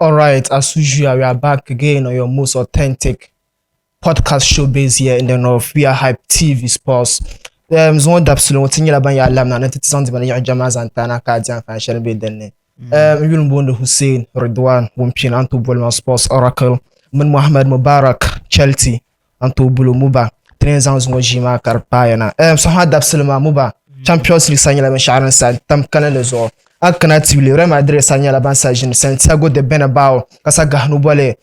All right, as usual, we are back again on your most authentic podcast show based here in the North. We are Hype TV Sports. Zon d'absolu tinye la ban ya lam na nti tsanti ban ya jama zantana ka jan fan shere be denne. Yulum bonde Hussein Ridwan Wumpin Anto Bolma Sports Oracle Mun Mohamed Mubarak Chelsea Anto Bulu Muba Trenzan Zongo Jima Karpayana. So ha d'absolu ma Muba Champions League sanya la ban sharan sa tam kana le zo. Akana tibili Real Madrid sanya la ban sa jin Santiago de Bernabeu kasa gahnu bole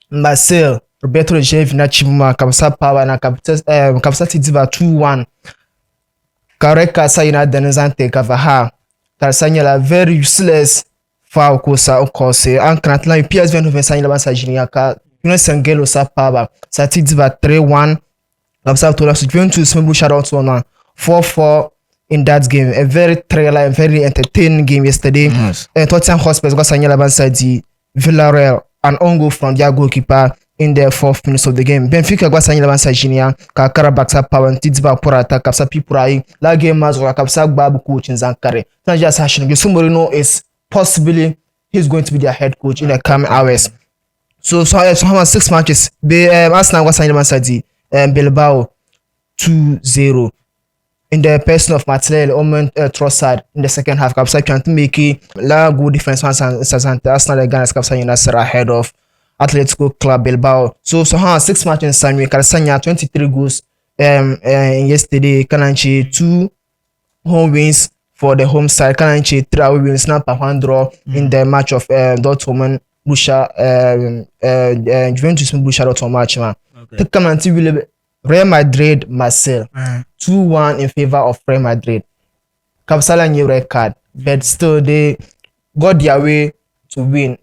Marcel Roberto Jeff na chimma kabisa power na kabisa tidiba 2-1 kareka sayina denizante kavaha tarsanya la very useless foul kosa okose ankana la PSV no sanya la bansa jinia ka Sangelo sa power sa tidiba 3-1 kabisa to la Juventus smbu shout out on 4-4 in that game, a very thriller and very entertaining game yesterday. And Tottenham Hotspur got sanya la bansa di Villarreal, an on goal from their goalkeeper in the 4th minutes of the game. Benfica got sanya la bansa jinia ka Karabaksa power tidiba porata kapsa pipurai la game mas wa kapsa babu coach in Zankare. Tanja Sashin Moreno is possibly he's going to be their head coach in the coming hours. So 6 matches. Arsenal got sanya la bansa di Bilbao 2-0. In the person of Martinelli, Omen Trossard in the second half, Kapsa trying to make a good defense. Arsenal against Kapsa United ahead of Atletico Club Bilbao. So 6 matches in Samuel Kalasanya 23 goals yesterday. Kananchi 2 home wins for the home side. Kananchi 3 away wins. Now one draw in the match of Dortmund Busha Juventus Busha Dortmund match man. Kananchi will Real Madrid Marcel 2-1 in favor of Real Madrid. Kapsala new red card, but still they got their way to win.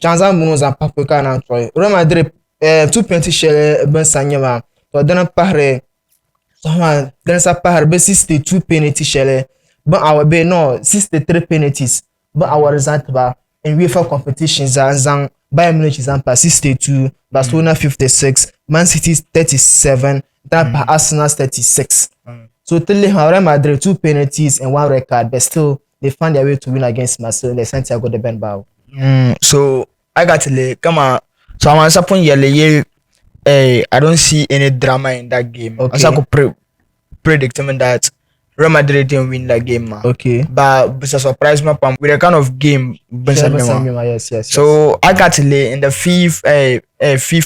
Chanza Munoz and Paprika and Troy. Real Madrid 2 penalty share Ben Sanyama. So then pare someone then sa pare be 62 penalty share. But our be no 63 penalties. But our result ba in UEFA competitions zang Bayern Munich is 62, Barcelona 56, Man City 37, Arsenal 36. So Real Madrid 2 penalties and 1 red card, but still they found their way to win against Marseille. They Santiago de Bernabeu. So I got to come on. So I'm supposed I don't see any drama in that game. Okay. I could predict that Real Madrid didn't win that game, man. Okay. But it's a surprise, man. With the kind of game, yes. So I got to lay in the fifth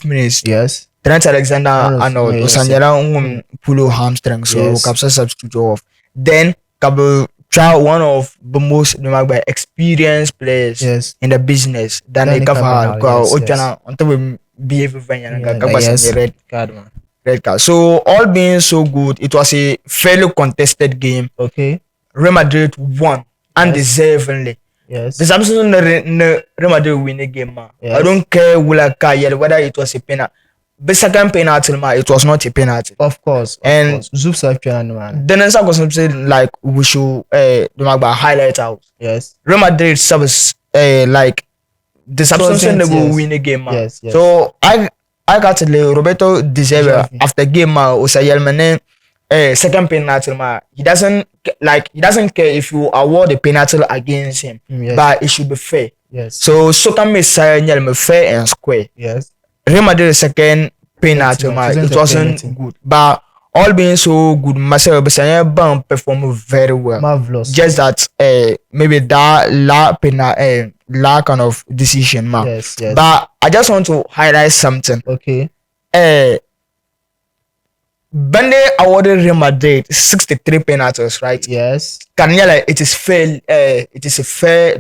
minutes. Yes. Trent Alexander-Arnold Osanyala pull hamstring, so Kapsa substitute off. Then Kabo try one of the most experienced players in the business. Then they cover Ojana on top of behave red card, man. Red card. So all being so good, it was a fairly contested game. Okay. Real Madrid won undeservedly. Yes. There's absolutely no Real Madrid win the game, man. I don't care whether it was a penalty. The second penalty, man, it was not a penalty. Of course. And Zoops of penalty, man. Then I was saying like we should highlight out. Yes. Real Madrid subs like the substitution they will win the game, man. Yes. So I got to lay Roberto Deserve after game Osayelmane second penalty man. He doesn't care if you award the penalty against him, but it should be fair. Yes. So can say fair and square. Yes. Real Madrid second penalty man, it wasn't good, but all being so good, Marcelo Besanya performed very well. Marvelous. Just that maybe that la kind of decision, man. Yes. But I just want to highlight something. Okay. Bande awarded Real Madrid 63 penalties, right? Yes. Kanyala, it is fair. It is a fair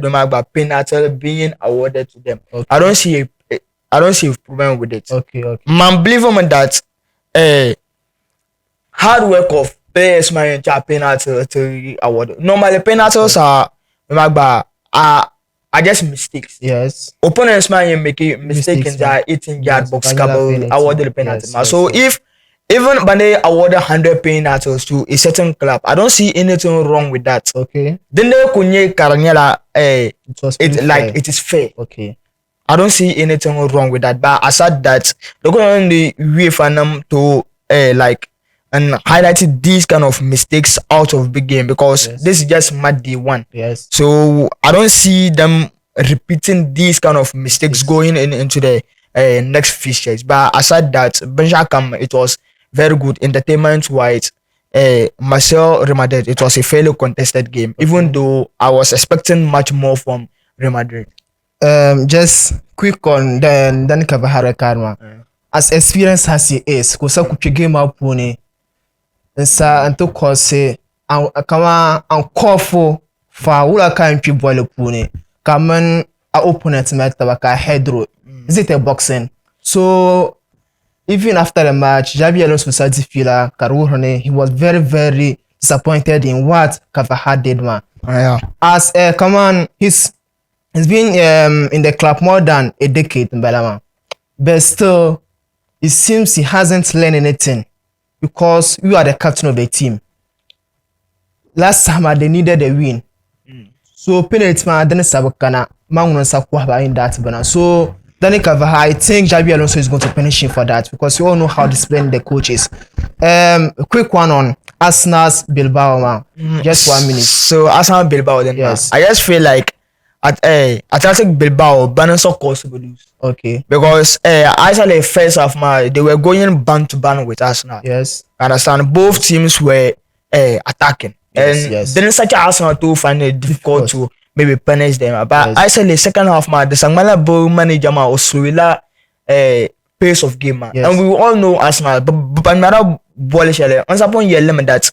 penalty being awarded to them. Okay. I don't see a problem with it. Okay. Man, believe me that hard work of players man penalty to award. Normally penalties are just mistakes. Yes. Opponents man make a mistake in their 18-yard box awarded the penalty. So if even when they awarded 100 penalties to a certain club, I don't see anything wrong with that. Okay. Then they kunye Karanyala it is fair. Okay. I don't see anything wrong with that. But I said that they're going to UEFA to and highlighted these kind of mistakes out of big game because this is just mad day one. Yes. So I don't see them repeating these kind of mistakes going into the next fixtures. But aside that, Benjamin, it was very good entertainment wise. Marcel Real Madrid, it was a fairly contested game, even though I was expecting much more from Real Madrid. Just quick on then Carvajal Karma. As experience as he is, kusa kupige game up puni. Nsa anto kose kama ankofo fa wula kan pi ball puni. Kaman a opponent meta baka head roll. Is it a boxing? So even after the match, Xabi Alonso fila Karuhone, he was very, very disappointed in what Carvajal did, man. Yeah. As come on, he's been in the club more than a decade in Belama. But still, it seems he hasn't learned anything because you are the captain of the team. Last summer they needed a win. So penalty man didn't sabakana man sakwa in that banner. So Danny Carvajal, I think Xabi Alonso is going to punish him for that because we all know how disciplined the coach is. A quick one on Arsenal's Bilbao, man. Just 1 minute. So Arsenal Bilbao then. Yes. I just feel like at Athletic Bilbao, Banner course will lose. Okay. Because Arsenal first half, man, they were going ban to ban with Arsenal. Yes. Understand? Both teams were attacking. Yes, and yes. then such Arsenal to find it difficult to maybe punish them. But Yes. I said the second half, man, the Sangmala ball manager man was slowly pace of game, man. Yes. And we all know Arsenal, but another ball shell. On upon your limit that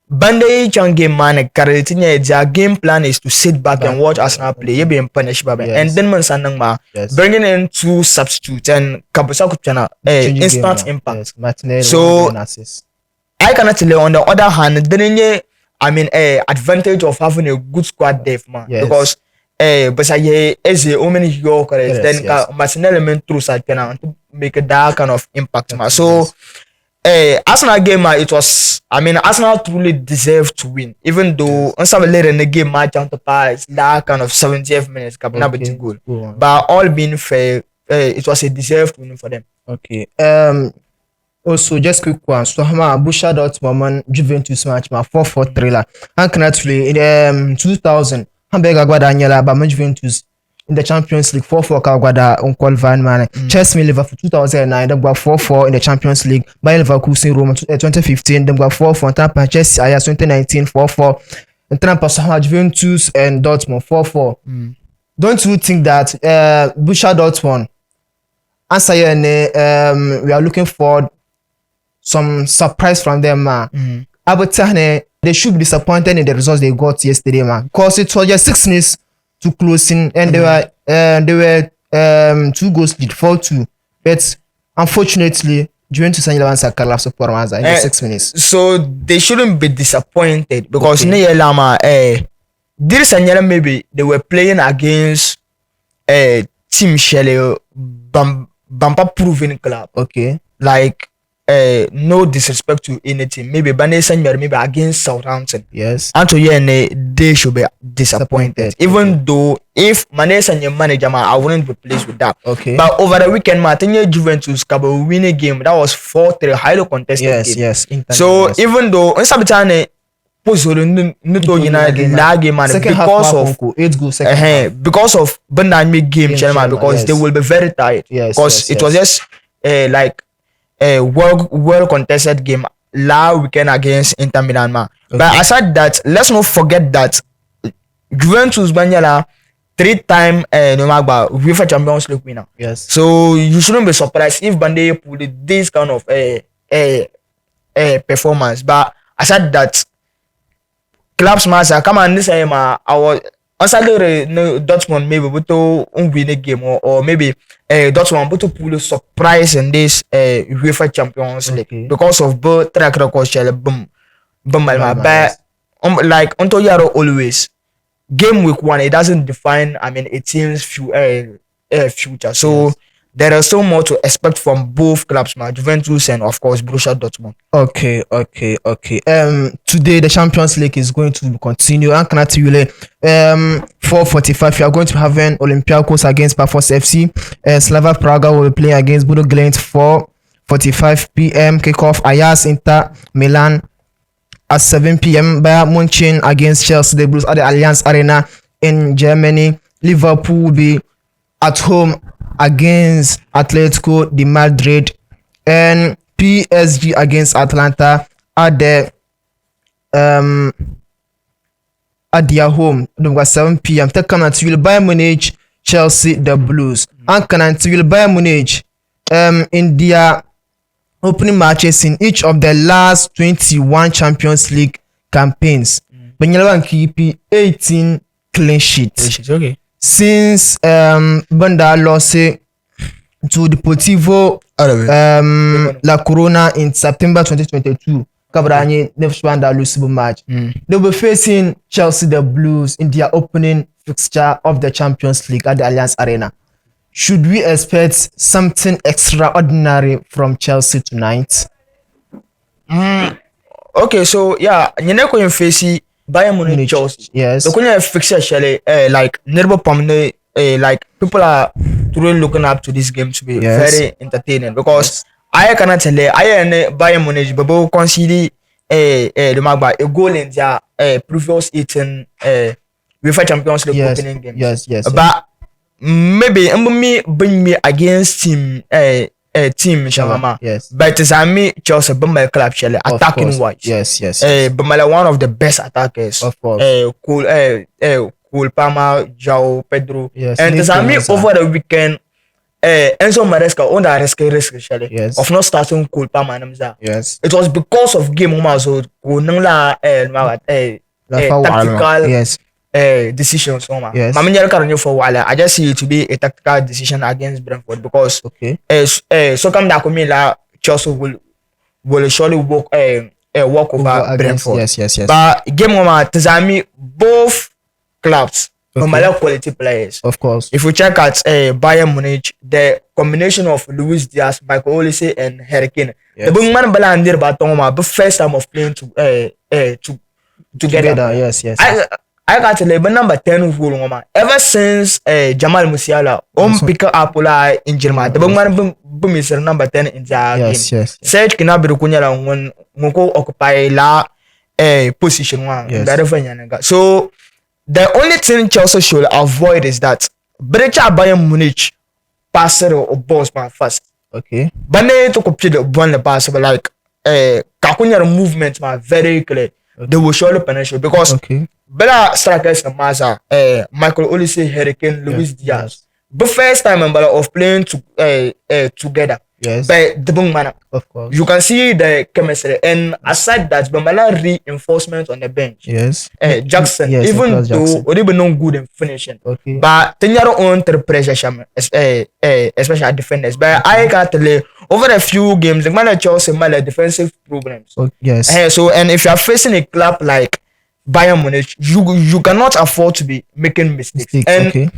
Bande Chan game man, their game plan is to sit back and watch Arsenal play. You being punished, baby. Yes. And then man sandang ma bringing in 2 substitutes and Kabusaku channel instant game, impact. Yes. Martinelli, So assist. I cannot tell you on the other hand, then advantage of having a good squad depth, man. Yes. Because but I as a many Yorkers, then yes. Martinelli meant through side penalty to make that kind of impact, man. So Arsenal game, man, it was Arsenal truly deserved to win, even though on some later in the game match on the pass that kind of 70th minutes Okay. goal. Go on. But all being fair, it was a deserved win for them. Okay. Also, just quick one. So, Borussia Dortmund Juventus match, 4-4 la. And actually in 2000, Hamburg Agwada Anyala, but Juventus in the Champions League 4-4 Agwada unqualified man. Chelsea Liverpool 2009, them got 4-4 in the Champions League. Bayern Leverkusen Roma 2015, them got 4-4. Tampa Chelsea Ajax 2019 4-4. And Tampa Juventus and Dortmund 4-4. Don't you think that Borussia Dortmund answer we are looking for some surprise from them, man. They should be disappointed in the results they got yesterday, man. Because it was just 6 minutes to closing, and they were 2 goals lead, 4-2. But unfortunately, Juventus and Milan collapsed for Maza in the 6 minutes. So they shouldn't be disappointed because Okay. this and maybe they were playing against Team Shelley Bumper proven club. Okay. Like no disrespect to anything. Maybe Banesa maybe against Southampton. Yes. And so they should be disappointed. Even though if Manes and your manager, man, I wouldn't be pleased with that. Okay. But over the weekend, man, Juventus will win a game. That was 4-3, highly contested Yes, game. yes. So even though in some time second because half, of 8 goals second half. because of Bandami game, Game, because yes. they will be very tired. Yes, Because yes, it was just like a well contested game last weekend against Inter Milan, man. Okay. But aside that, let's not forget that Juventus Banyala 3-time UEFA Champions League winner. Yes. So you shouldn't be surprised if Bande pulled this kind of performance. But aside that, clubs master come on this time our Dortmund maybe to win a game or maybe Dortmund but to pull a surprise in this UEFA Champions League. Okay. Because of both track record boom but like until Yaro always game week 1 it doesn't define a team's future. So yes. There is so more to expect from both clubs, man, Juventus and of course Borussia Dortmund. Okay. Today the Champions League is going to continue. And 4:45 we are going to have an Olympiacos against Pafos FC. Slava Praga will be playing against Bodo Glimt 4:45 p.m. kickoff. Ajax Inter Milan at 7 p.m. Bayern Munich against Chelsea. The Blues at the Allianz Arena in Germany. Liverpool will be at home against Atletico de Madrid, and PSG against Atlanta at the at their home. They've got 7 p.m. Take come to Bayern Munich, Chelsea, the Blues. And can until Bayern Munich in their opening matches in each of the last 21 Champions League campaigns. Banyalawan keep 18 clean sheets. Okay. Since Banda lost to Deportivo La Corona in September 2022. Kabrani Banda lose match. They will be facing Chelsea the Blues in their opening fixture of the Champions League at the Allianz Arena. Should we expect something extraordinary from Chelsea tonight? Okay, so yeah, you know when you face Bayern Munich, Chelsea. Yes. The when fixture actually, like nearby Pamne, like people are truly looking up to this game to be very entertaining because I cannot tell you, I am Bayern Munich, but we concede a goal in their previous 18 UEFA Champions League opening games. Yes. But maybe me bring me against team Shamama. Yes. But it's me Chelsea but my club Chelsea attacking wise. Yes. But my one of the best attackers. Of course. Cool Palmer, João Pedro. Yes. And it's me over the weekend. Enzo Maresca on the risk Shelley. Yes. Of not starting Cool Palmer. Yes. It was because of game so tactical decisions. Yes. I just see it to be a tactical decision against Brentford because so come that Chelsea will surely walk over Brentford. Yes. But game Tazami, both clubs quality players. Of course. If we check at Bayern Munich, the combination of Luis Diaz, Michael Olise, and Harry Kane, the big man Balandir Batoma, the first time of playing together. Yes. I got to label number 10 rule, ever since Jamal Musiala pick up in Germany. The big man boom is number 10 in the game. Yes. Serge Gnabry kunyala won't occupy la position one. So the only thing Chelsea should avoid is that Brecha Bayern Munich pass or boss man first. Okay. But they to complete the one the pass, but like Kakunya movement man very clear. Okay. They will surely punish you because better strikers the Maza, Michael Olise, Harry Kane, Luis Diaz. But first time of playing together. Yes. By the bung manner. Of course. You can see the chemistry, and aside that, Bambala reinforcement on the bench. Yes. Jackson, even though or even no good in finishing. Okay. But Tenyaro on the pressure, especially defenders. But I got to lay over a few games, the man Chelsea had defensive problems. Yes. So and if you are facing a club like Bayern Munich, you cannot afford to be making mistakes. And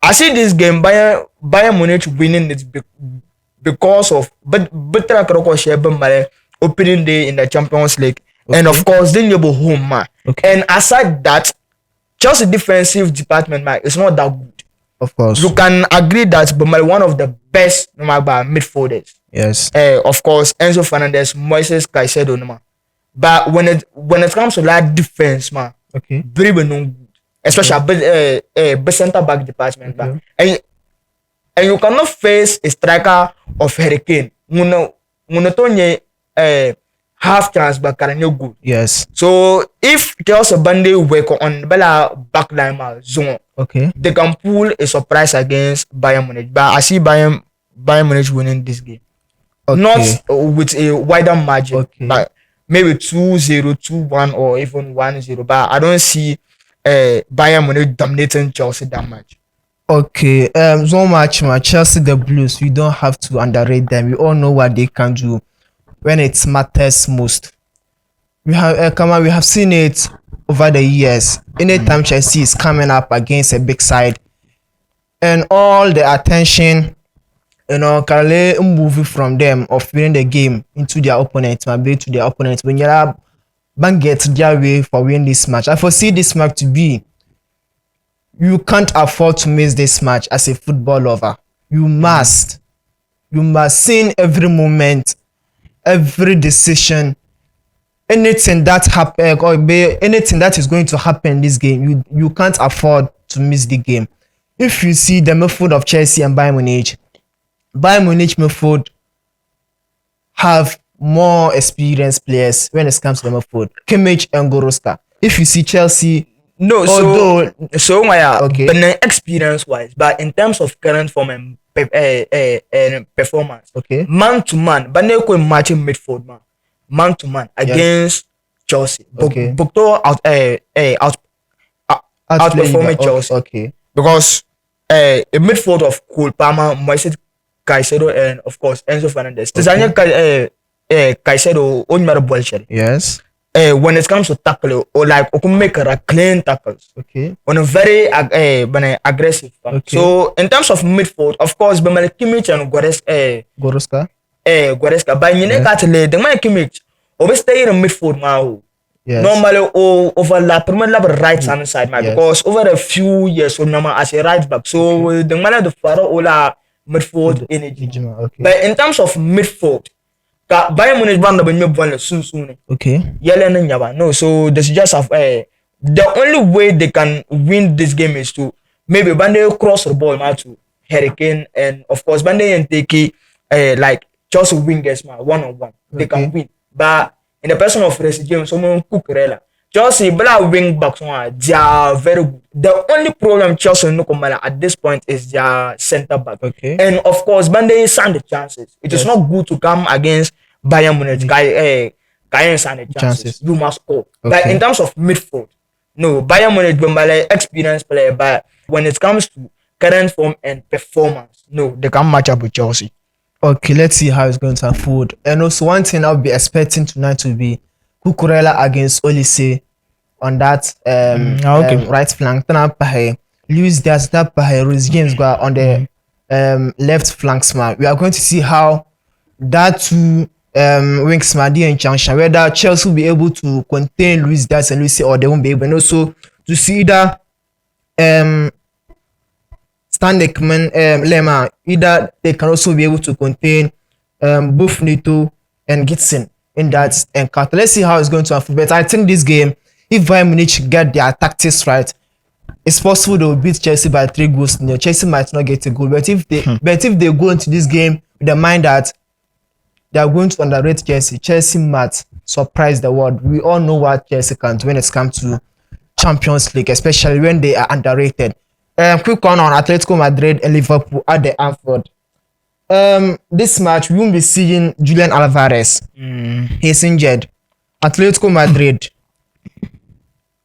I see this game Bayern Munich winning it because of better opening day in the Champions League, and of course then you go home, man. And aside that, Chelsea defensive department, is not that good. Of course, you can agree that one of the best midfielders. Yes. Of course, Enzo Fernandez, Moises Caicedo, but when it comes to that defense, man, very no good, especially center back department, and you cannot face a striker of Harry Kane. Monotonye half chance but can you good. Yes. So if Chelsea Bande work on Bella backline zone, they can pull a surprise against Bayern Munich. But I see Bayern Munich winning this game. Not with a wider margin, but maybe 2-0, 2-1, or even 1-0. But I don't see Bayern Munich dominating Chelsea that much. So much, Chelsea the Blues. We don't have to underrate them. We all know what they can do when it matters most. We have seen it over the years. Anytime Chelsea is coming up against a big side, and all the attention, can move from them of winning the game into their opponent, when you're bang get their way for winning this match. I foresee this match to be. You can't afford to miss this match as a football lover. You must see every moment, every decision, anything that happen or anything that is going to happen in this game. You can't afford to miss the game. if you see the midfield of Chelsea and Bayern Munich midfield have more experienced players when it comes to the midfield. Kimmich and Goretzka. If you see Chelsea, okay, but experience wise, but in terms of current form and performance, okay, man to man, but they could match midfield man to man against Chelsea. Okay, Bokto outperforming Chelsea. Okay, because a midfield of Cole Palmer, Moises Caicedo, and of course Enzo Fernandez. Tizania Caicedo only bullshit. Yes. When it comes to tackle or like make clean tackles. Okay. On a very aggressive. Okay. So in terms of midfield, of course, Bemele Kimmich and Goretzka. Goretzka. But you need to the man Kimmich always stay in midfield now. Yes. Normally overlap right hand side, man, because over a few years as a right back. So the man the Faro Ola midfield energy. Okay. But in terms of midfield, Bayern Munich band the soon. Okay. No, so this just have the only way they can win this game is to maybe Bande cross the ball to Hurricane, and of course Bande and take like Chelsea wingers one-on-one. They can win. But in the person of Reece James, someone Cucurella, Chelsea black wing backs they are very good. The only problem Chelsea no at this point is their center back. Okay. And of course, Bande stand the chances. It is not good to come against Bayern Munich. Guy stand the chances. You must score. Okay. But in terms of midfield, no, Bayern Munich Bambale experienced player, but when it comes to current form and performance, no, they can't match up with Chelsea. Okay, let's see how it's going to unfold. And also one thing I'll be expecting tonight to be Cucurella against Olise on that right flank. Luis Diaz Reece James go on the left flank smart. We are going to see how that two wings Madi and Changshan, whether Chelsea will be able to contain Luis Diaz and Luis, or they won't be able. And also to see that Stanleyman Lema, either they can also be able to contain both Neto and Gitson in that encounter. Let's see how it's going to unfold. But I think this game, if Bayern Munich get their tactics right, it's possible they will beat Chelsea by 3 goals. Chelsea might not get a goal, but if they go into this game with the mind that they are going to underrate Chelsea might surprise the world. We all know what Chelsea can do when it comes to Champions League, especially when they are underrated. Quick one on Atletico Madrid and Liverpool at the Anfield. This match we won't be seeing Julian Alvarez. He's injured. Atletico Madrid,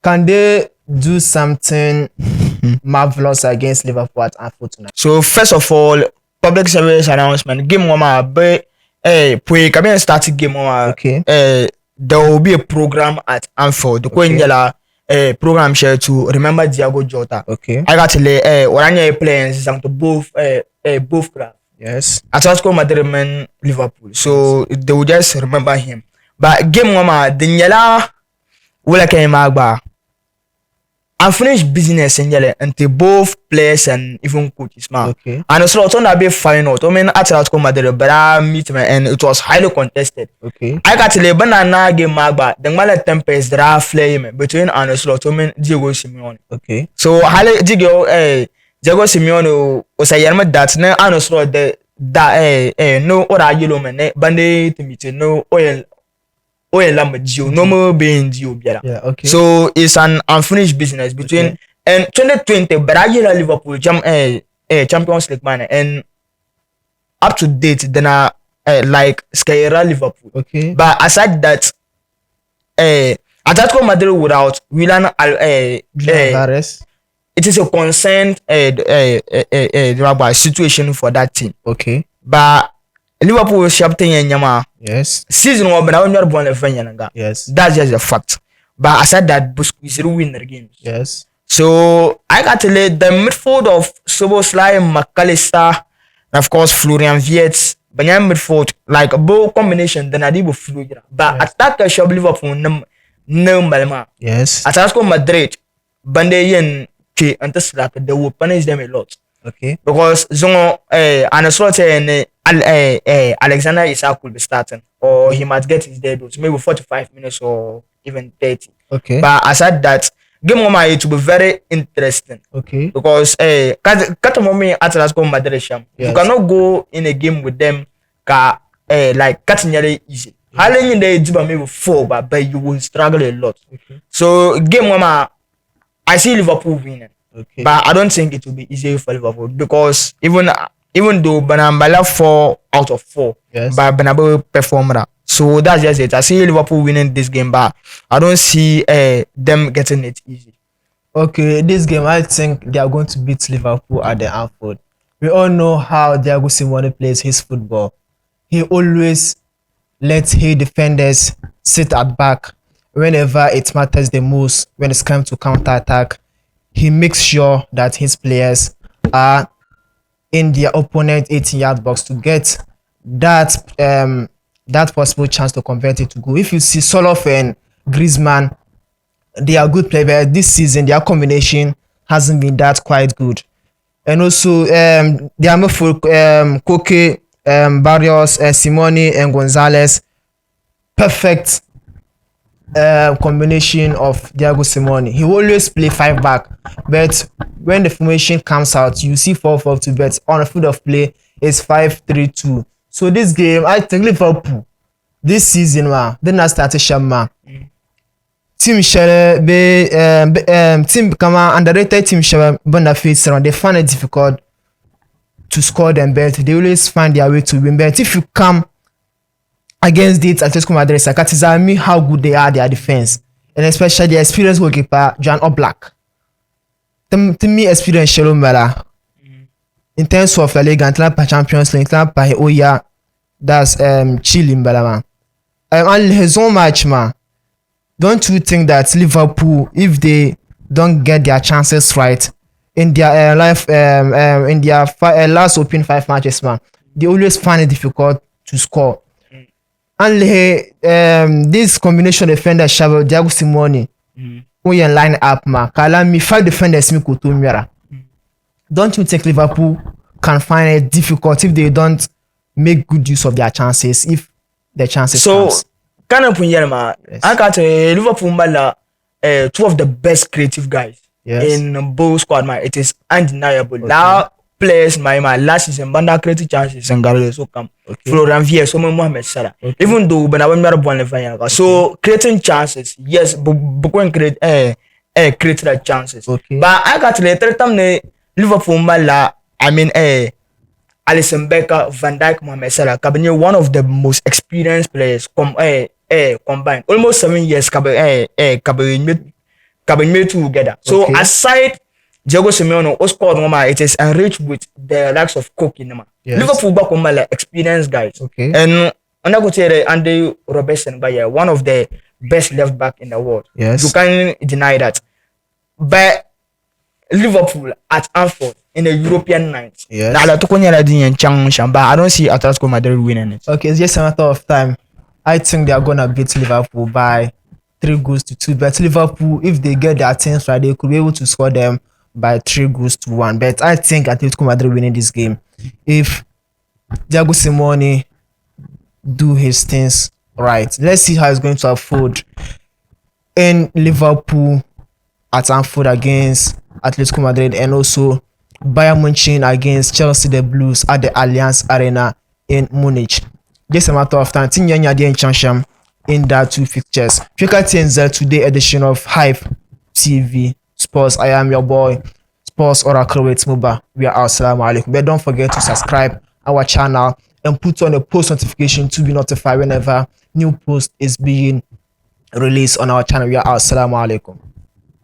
can they do something marvelous against Liverpool at Anfield tonight? So first of all, public service announcement. Game one, but starting game one. Okay. There will be a program at Anfield. The program share to remember Diego Jota. Okay. I got to lay Oranje players to both clubs. Yes. Atletico Madrid and Liverpool. So they will just remember him. But game one, Daniela will came back. Unfinished business until both players and even coaches, man. Okay. And it's not on be final. I mean, Atletico Madrid, but I meet me and it was highly contested. Okay. I got to lay banana game magba. The Mala Tempest there flame between and slot. I mean, Diego Simeone. Okay. So highly Diego Simeone was a young that no and slot that no other yellow man bande to meet no oil. No more being due. Yeah, okay. So it's an unfinished business between and 2020, but I hear Liverpool Champions League man and up to date then like Skyra Liverpool. Okay. But aside that, Atletico Madrid without Willian Alvarez, it is a concerned situation for that team. Okay. But Liverpool shaping in Yama. Yes. Season one, but I will not born a fan. Yes. That's just a fact. But I said that Busquets will win the games. Yes. So I got to let the midfield of Soboslai, McAllister, and of course Florian Wirtz. But your midfield like a bold combination. Then I did with Florian. But attacker shall Liverpool no Malma. Yes. Atletico Madrid, Bandeyan, and this like they will punish them a lot. Okay. Because Zongo and a slot and Alexander Isak will be starting, or he might get his debut maybe 45 minutes or even 30. Okay. But aside that, game one it will be very interesting. Okay. Because Katamome Atletico Madrid sham. You cannot go in a game with them like Katinyere easy. How long they do maybe 4, but you will struggle a lot. Okay. So game one I see Liverpool winning. Okay. But I don't think it will be easy for Liverpool because even though Banambala 4 out of 4, but Banabo performed that. So that's just it. I see Liverpool winning this game, but I don't see them getting it easy. Okay, this game I think they are going to beat Liverpool at the Anfield. We all know how Thiago Simone plays his football. He always lets his defenders sit at back whenever it matters the most. When it's time to counter attack, he makes sure that his players are in their opponent 18-yard box to get that possible chance to convert it to goal. If you see Soloff and Griezmann, they are good players. This season, their combination hasn't been that quite good. And also, they are for Koke, Barrios, Simone, and Gonzalez. Perfect combination of Thiago Simone. He always play 5 back, but when the formation comes out, you see 4-4-2, but on the field of play is 5-3-2. So this game, I think Liverpool this season, they not start shama. Team share be team kama underrated team share benefits around. They find it difficult to score them, but they always find their way to win. But if you come against it, Atletico Madrid, Sakatizami, how good they are, their defense, and especially the experienced goalkeeper Jan Oblak. To me, experience Shelo Mela in terms of La Liga and Champions League, that's Chile Mbala. On his own match, man. Don't you think that Liverpool, if they don't get their chances right in their in their last open 5 matches, man, they always find it difficult to score. And this combination defender Xavi, Thiago Simone, when you line up, man, Kalami 5 defenders me kutumira. Don't you think Liverpool can find it difficult if they don't make good use of their chances? If the chances comes. Kind of I got Liverpool Mala, 2 of the best creative guys in both squad. It is undeniable. Okay. Now players, my last season, Banda creative chances and Gareth so come. Florian Vier, so Mohamed Salah. Even though Benawan so creating chances, yes, but create create chances. Okay. But I got the third time Liverpool Mala, I mean Alisson Becker, Van Dijk, Mohamed Salah, Cabinho, one of the most experienced players combined. Almost 7 years Cabinho together. So aside Diego Simeone, Oscar, it is enriched with the likes of Cook in them. Liverpool back like experienced guys. Okay. And I'm not going to say Andy Robertson, but one of the best left back in the world. Yes. You can't deny that. But Liverpool at Anfield in the European night. Yes. I don't see Atletico Madrid winning it. Okay, it's just a matter of time. I think they are gonna beat Liverpool by 3-2. But Liverpool, if they get their teams right, they could be able to score them by 3-1. But I think Atletico Madrid winning this game if Thiago Simone do his things right. Let's see how it's going to unfold in Liverpool at Anfield against Atletico Madrid, and also Bayern Munich against Chelsea the Blues at the Allianz Arena in Munich. Just a matter of time. Tinyanya in Chansham in that 2 fixtures. Check out today edition of Hype TV Sports. I am your boy, Sports Oracle with Muba. We are out. Assalamu alaikum. But don't forget to subscribe our channel and put on the post notification to be notified whenever new post is being released on our channel. We are out. Assalamu alaikum.